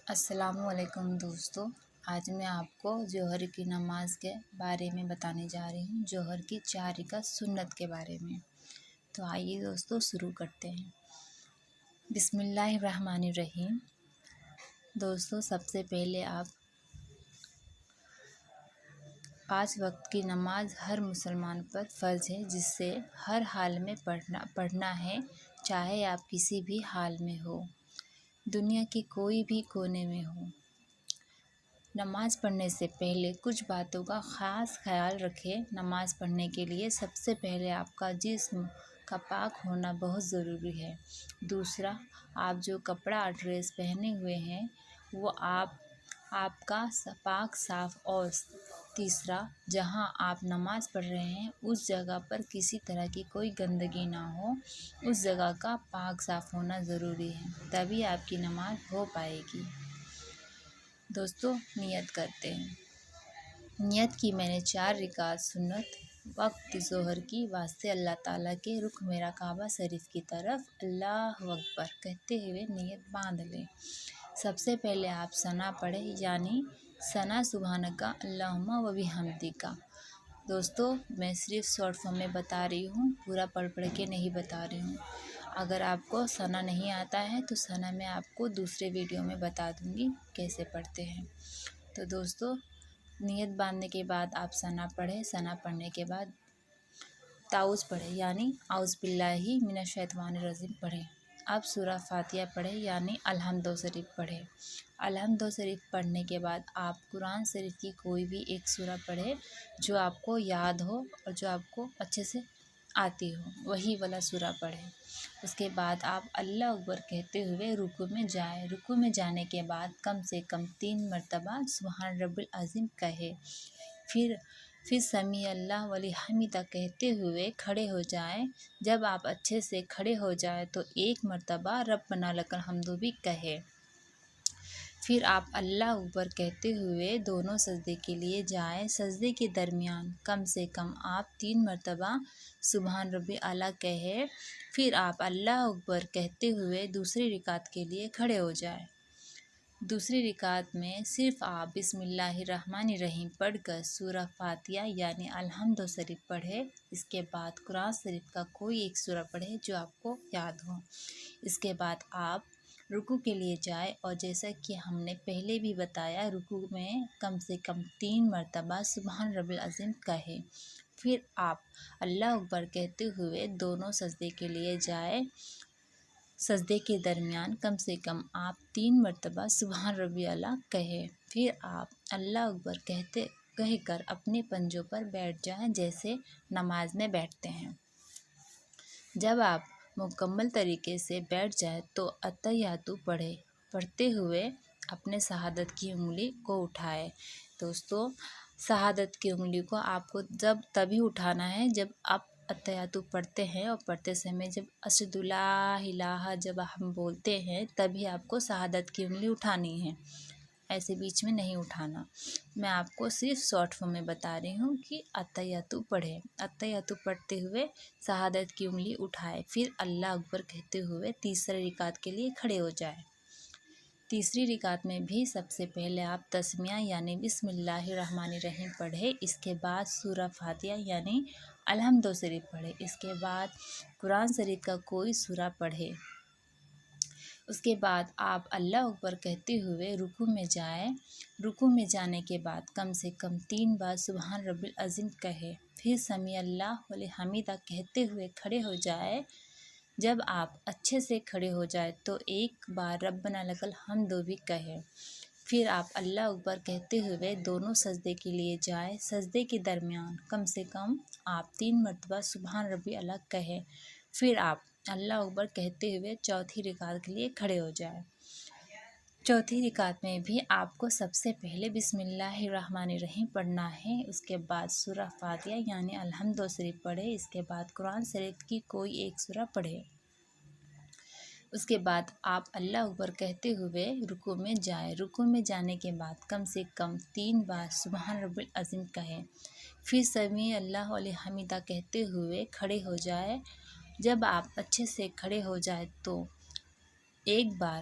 السلام علیکم دوستو، آج میں آپ کو جوہر کی نماز کے بارے میں بتانے جا رہی ہوں، جوہر کی 4 رکعت سنت کے بارے میں۔ تو آئیے دوستو شروع کرتے ہیں۔ بسم اللہ الرحمن الرحیم۔ دوستو سب سے پہلے آپ 5 وقت کی نماز ہر مسلمان پر فرض ہے، جس سے ہر حال میں پڑھنا ہے، چاہے آپ کسی بھی حال میں ہو، دنیا کے کوئی بھی کونے میں ہو۔ نماز پڑھنے سے پہلے کچھ باتوں کا خاص خیال رکھیں۔ نماز پڑھنے کے لیے سب سے پہلے آپ کا جسم کا پاک ہونا بہت ضروری ہے۔ دوسرا، آپ جو کپڑا ڈریس پہنے ہوئے ہیں وہ آپ کا پاک صاف اور تیسرا، جہاں آپ نماز پڑھ رہے ہیں اس جگہ پر کسی طرح کی کوئی گندگی نہ ہو، اس جگہ کا پاک صاف ہونا ضروری ہے، تبھی آپ کی نماز ہو پائے گی۔ دوستو نیت کرتے ہیں۔ نیت کی میں نے 4 رکعت سنت وقت ظہر کی واسطے اللہ تعالیٰ کے رخ میرا کعبہ شریف کی طرف اللہ اکبر کہتے ہوئے نیت باندھ لیں۔ سب سے پہلے آپ ثنا پڑھیں، یعنی ثنا سبحانک اللہم و بحمدک۔ دوستو میں صرف شارٹ فارم میں بتا رہی ہوں، پورا پڑھ کے نہیں بتا رہی ہوں۔ اگر آپ کو ثنا نہیں آتا ہے تو ثنا میں آپ کو دوسرے ویڈیو میں بتا دوں گی کیسے پڑھتے ہیں۔ تو دوستو نیت باندھنے کے بعد آپ ثنا پڑھیں، ثنا پڑھنے کے بعد تعوذ پڑھیں، یعنی اعوذ باللہ من الشیطان الرجیم پڑھیں۔ اب سورہ فاتحہ پڑھیں، یعنی الحمد شریف پڑھیں۔ الحمد شریف پڑھنے کے بعد آپ قرآن شریف کی کوئی بھی ایک سورہ پڑھیں جو آپ کو یاد ہو اور جو آپ کو اچھے سے آتی ہو، وہی والا سورہ پڑھیں۔ اس کے بعد آپ اللہ اکبر کہتے ہوئے رکوع میں جائیں۔ رکوع میں جانے کے بعد کم سے کم 3 مرتبہ سبحان رب العظیم کہیں، پھر سمیع اللہ ولمن حمدہ کہتے ہوئے کھڑے ہو جائیں۔ جب آپ اچھے سے کھڑے ہو جائیں تو 1 مرتبہ ربنا لک الحمد بھی کہیں۔ پھر آپ اللہ اکبر کہتے ہوئے دونوں سجدے کے لیے جائیں۔ سجدے کے درمیان کم سے کم آپ 3 مرتبہ سبحان ربی اعلیٰ کہیں۔ پھر آپ اللہ اکبر کہتے ہوئے دوسری رکعت کے لیے کھڑے ہو جائیں۔ دوسری رکعت میں صرف آپ بسم اللہ الرحمن الرحیم پڑھ کر سورہ فاتحہ یعنی الحمد شریف پڑھیں۔ اس کے بعد قرآن شریف کا کوئی ایک سورہ پڑھیں جو آپ کو یاد ہو۔ اس کے بعد آپ رکوع کے لیے جائیں، اور جیسا کہ ہم نے پہلے بھی بتایا، رکوع میں کم سے کم 3 مرتبہ سبحان رب العظیم کہیں۔ پھر آپ اللہ اکبر کہتے ہوئے دونوں سجدے کے لیے جائیں۔ سجدے کے درمیان کم سے کم آپ 3 مرتبہ سبحان ربی اعلیٰ کہیں۔ پھر آپ اللہ اکبر کہہ کر اپنے پنجوں پر بیٹھ جائیں، جیسے نماز میں بیٹھتے ہیں۔ جب آپ مکمل طریقے سے بیٹھ جائیں تو اتحیات پڑھتے ہوئے اپنے شہادت کی انگلی کو اٹھائیں۔ دوستو شہادت کی انگلی کو آپ کو تبھی اٹھانا ہے جب آپ اتحیات پڑھتے ہیں، اور پڑھتے سمے جب اشہد لا الہ جب ہم بولتے ہیں تبھی آپ کو شہادت کی انگلی اٹھانی ہے، ایسے بیچ میں نہیں اٹھانا۔ میں آپ کو صرف شارٹ فارم میں بتا رہی ہوں کہ اتحیات پڑھیں۔ اتحیات پڑھتے ہوئے شہادت کی انگلی اٹھائے، پھر اللہ اکبر کہتے ہوئے تیسری رکعت کے لیے کھڑے ہو جائیں۔ تیسری رکعت میں بھی سب سے پہلے آپ تسمیہ یعنی بسم اللہ الرحمن الرحیم پڑھیں۔ اس کے بعد سورہ فاتحہ یعنی الحمد شریف پڑھیں۔ اس کے بعد قرآن شریف کا کوئی سورہ پڑھیں۔ اس کے بعد آپ اللہ اکبر کہتے ہوئے رکوع میں جائیں۔ رکوع میں جانے کے بعد کم سے کم 3 بار سبحان رب العظیم کہیں، پھر سمیع اللہ ولمن حمدہ کہتے ہوئے کھڑے ہو جائیں۔ جب آپ اچھے سے کھڑے ہو جائیں تو 1 بار ربنا لک الحمد بھی کہیں۔ پھر آپ اللہ اکبر کہتے ہوئے دونوں سجدے کے لیے جائیں۔ سجدے کے درمیان کم سے کم آپ 3 مرتبہ سبحان ربی اعلیٰ کہیں۔ پھر آپ اللہ اکبر کہتے ہوئے چوتھی رکعت کے لیے کھڑے ہو جائیں۔ چوتھی رکعت میں بھی آپ کو سب سے پہلے بسم اللہ الرحمن الرحیم پڑھنا ہے۔ اس کے بعد سورہ فاتحہ یعنی الحمد شریف پڑھیں۔ اس کے بعد قرآن شریف کی کوئی ایک سورہ پڑھیں۔ اس کے بعد آپ اللہ اکبر کہتے ہوئے رکوع میں جائیں۔ رکوع میں جانے کے بعد کم سے کم 3 بار سبحان رب العظیم کہیں، پھر سمیع اللہ ولمن حمدہ کہتے ہوئے کھڑے ہو جائیں۔ جب آپ اچھے سے کھڑے ہو جائیں تو 1 بار